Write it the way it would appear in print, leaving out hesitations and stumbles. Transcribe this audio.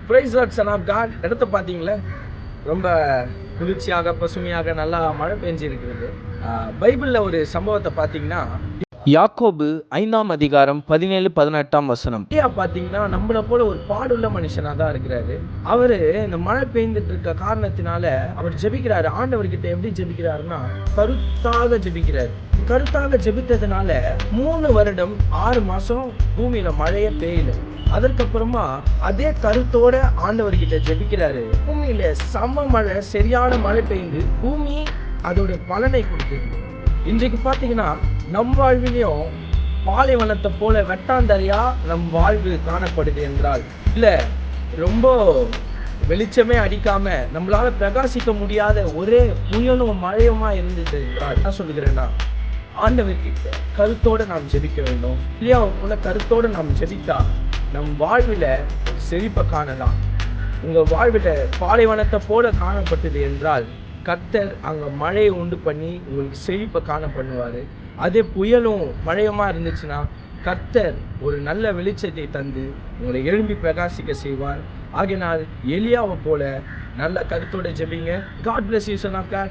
Price Lord Son of God. இடத்த பார்த்தீங்களா, ரொம்ப குளிர்ச்சியாக பசுமையாக நல்லா மழை பெஞ்சிருக்கிறது. பைபிளில் ஒரு சம்பவத்தை பார்த்தீங்கன்னா, யாக்கோபு 5ஆம் அதிகாரம் 17-18 வசனம். பார்த்தீங்கன்னா நம்மளை போல ஒரு பாடுள்ள மனுஷனாக தான் இருக்கிறாரு. அவரு இந்த மழை பெய்ந்துட்டு இருக்க காரணத்தினால அவர் ஜெபிக்கிறாரு. ஆண்டவர்கிட்ட எப்படி ஜெபிக்கிறாருன்னா, கருத்தாக ஜெபிக்கிறாரு. கருத்தாக ஜெபித்ததுனால 3 வருடம் 6 மாசம் பூமியில மழையே பெய்யல. அதற்கப்புறமா அதே கருத்தோட ஆண்டவர்கிட்ட ஜெபிக்கிறாரு. பூமியில சம மழை, சரியான மழை பெய்ந்து பூமி அதோட பலனை கொடுக்குது. இன்றைக்கு பார்த்தீங்கன்னா நம் வாழ்விலையும் பாலைவனத்தை போல வெட்டாந்தரையா நம் வாழ்வு காணப்படுது என்றால், இல்லை ரொம்ப வெளிச்சமே அடிக்காம நம்மளால பிரகாசிக்க முடியாத ஒரே புயலும் மழையுமா இருந்தது என்றால் என்ன சொல்லுகிறேன்னா, ஆண்டவர்கிட்ட கருத்தோட நாம் ஜெபிக்க வேண்டும். இல்லையா போல கருத்தோட நாம் ஜெபித்தா நம் வாழ்வில செழிப்பை காணலாம். உங்க வாழ்வில பாலைவனத்தை போல காணப்பட்டது என்றால், கர்த்தர் அங்கே மழையை உண்டு பண்ணி உங்களுக்கு செழிப்பை காண பண்ணுவார். அதே புயலும் மழையுமா இருந்துச்சுன்னா கர்த்தர் ஒரு நல்ல வெளிச்சத்தை தந்து உங்களை எழும்பி பிரகாசிக்க செய்வார். ஆகையினால் எலியாவை போல நல்ல கருத்தோட ஜெபிங்க. God bless you son of God.